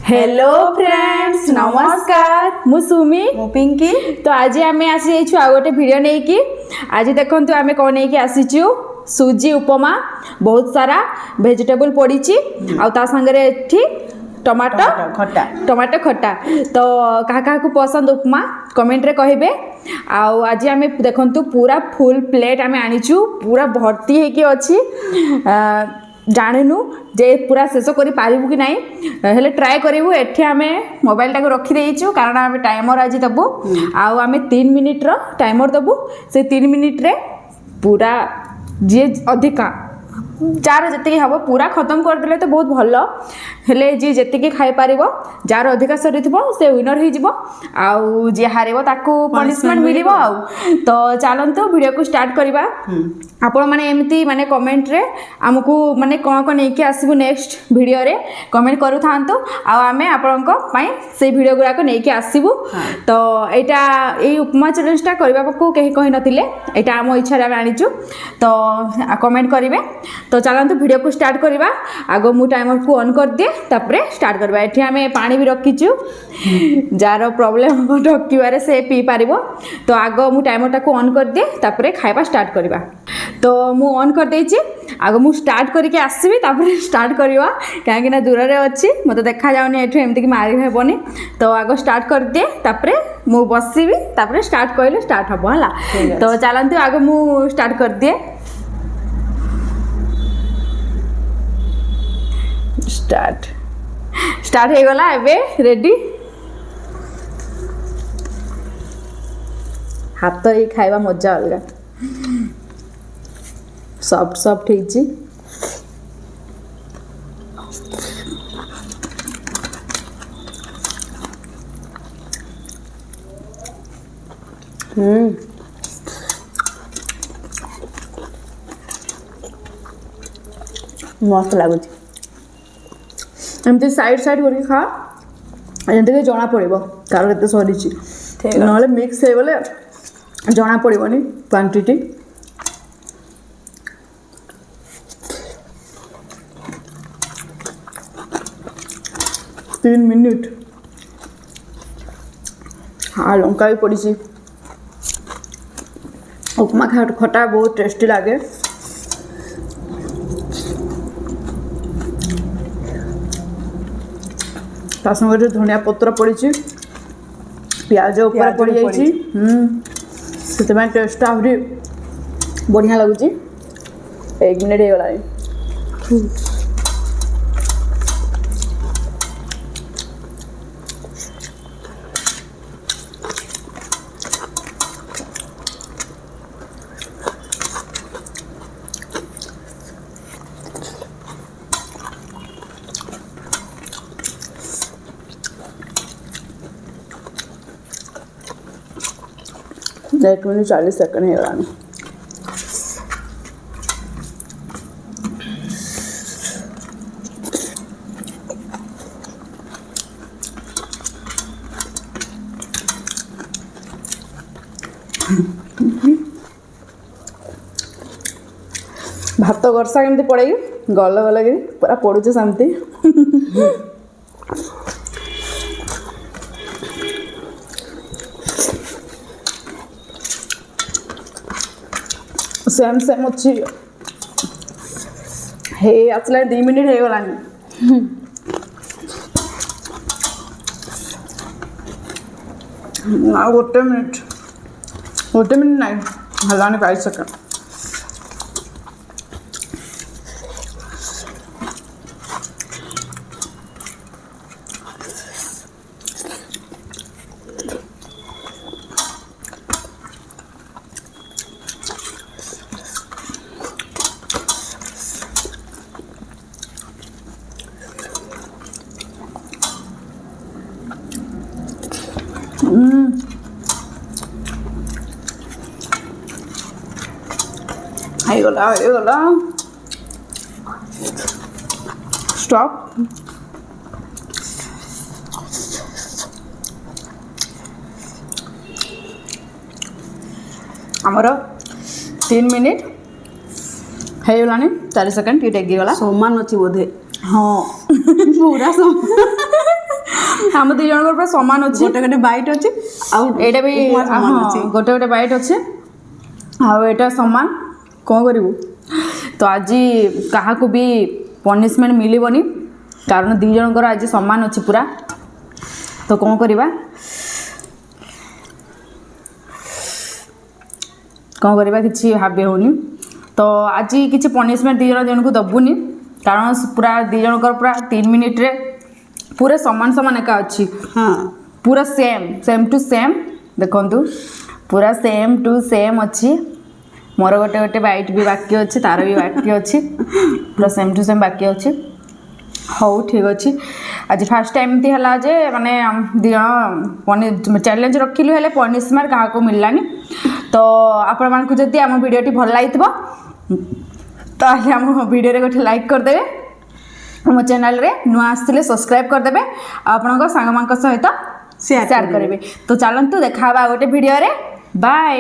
Hello friends नमस्कार मु सुमी मु पिंकी तो आज आम आसी आ गोटे भिडियो नहीं कि आज देखो आम कौन नहीं आसीचु सुजी उपमा बहुत सारा वेजिटेबल पड़ी आ सागरे टमाटो खट्टा खट्टा तो क्या को पसंद उपमा कमेंट रे कहिबे। आज आम देखु पूरा फुल प्लेट आम आनीचु पूरा भर्ती होगी अच्छी जानू जे पूरा शेष कर पारू कि नहीं हेले ट्राए करूँ एठी आम मोबाइल टाक रखीदेचु कारण आम टाइमर आज दबू आम 3 मिनिट टाइमर दबू से 3 मिनिट रे पूरा जी अधिका जार जी हम पूरा खत्म करदे तो बहुत भल हेले जी जी खाई पार जार अधिका सरी से विनर हो जी हार पनिशमेंट मिल तो चलतु वीडियो को स्टार्ट करवा आपण मैंने एमती माने कमेंट रे आमको माने कौन कौन नहीं आसबू नेक्स्ट वीडियो रे कमेंट करू थांतु आम आपण से वीडियो गुड़ाक नहीं आसबू तो यहाँ यही उपमा चैलेंजटा करने को कहीं कही नथिले यहाँ आम इच्छा आम आनीचु तो कमेंट करेंगे तो चलतु वीडियो को स्टार्ट करवा आगो मु टाइमर को ऑन कर दिए तापरे स्टार्ट करवा एठी आमे पानी भी रखीचु जार प्रॉब्लम ढकिबारे से पी पारिबो तो आगो मु टाइमर को ऑन कर दिए तापरे खाइबा स्टार्ट करवा तो मु ऑन कर देछि आगो मु स्टार्ट करके आसीबी तापरे स्टार्ट करवा काहे ना दूर रे अछि मते देखा जाउनी एठी एमति कि मारी हेबोनी तो आगो स्टार्ट कर दिए तापरे मु बसीबी तापरे स्टार्ट कइले स्टार्ट हबो हला तो चलंतु आगो मु स्टार्ट कर दिए स्टार्ट हो गला एबे रेडी हाथ ही खाइबा मजा अलगा सॉफ्ट सॉफ्ट ହେଇଛି मस्त लाଗୁଛି एमती साइड साइड करके खा जमी जना पड़ो कार के सरी ना मिक्स हो गले जना पड़ोनी क्वांटिटी तीन मिनिट हाँ लंका भी पड़ी उपमा खटा बहुत टेस्टी लगे संगे धनिया पत्र पड़ी प्याज ऊपर पड़ जाइए से टेस्ट आहरी बढ़िया लगुच 1 मिनिट हो गला एक मिनट 40 सेकंड है गलानी भात गरसा केमती पड़ेगी गल गल कि पूरा पड़ुचे सेमती सेम सेम अच्छी हे आसला 2 मिनिट हो गलानी गोटे मिनिट नहीं हलानी 5 सेकंड हो गला स्टॉप आमर 3 मिनिट हो गलानी 4 सेकंड ये टेक गला समान अच्छी बोधे हाँ पूरा ଆମ ଦୁଇ ଜଣଙ୍କର ପୁରା ସମାନ ଅଛି ଗୋଟେ ଗୋଟେ ବାଇଟ୍ ଅଛି ଆଉ ଏଇଟା ବି ଗୋଟେ ଗୋଟେ ବାଇଟ୍ ଅଛି ଆଉ ଏଇଟା ସମାନ କ'ଣ କରିବୁ ତ ଆଜି କାହାକୁ ବି ପନିସମେଣ୍ଟ ମିଳିବନି କାରଣ ଦୁଇ ଜଣଙ୍କର ଆଜି ସମାନ ଅଛି ପୁରା ତ କ'ଣ କରିବା କ'ଣ କରିବା କିଛି ଭାବି ହେଉନି ତ ଆଜି କିଛି ପନିସମେଣ୍ଟ ଦୁଇ ଜଣକୁ ଦେବୁନି କାରଣ ପୁରା ଦୁଇ ଜଣଙ୍କର ପୁରା 3 ମିନିଟ୍ରେ पूरा समान समान एका अच्छी हाँ पूरा सेम टू सेम देखंतु पूरा सेम टू सेम अच्छी मोर गोटे गोटे बाइट भी बाकी अच्छी तार भी बाकी अच्छी पूरा सेम टू सेम बाकी अच्छी हौ ठीक अच्छी आज फर्स्ट टाइम एमती है जे माने दी जन चैलेंज रखिलु हेले पनिशमेंट क्या मिललानी तो आपण मानकु जदि आम वीडियोटी भल लागिथिबो ताले आम वीडियो रे गोटे लाइक करदेबे मो चैनल रे नुआ आसले सब्सक्राइब करदेबे आपणक सांग सहित शेयर करेंगे तो चलतु देखा गोटे वीडियो रे बाय।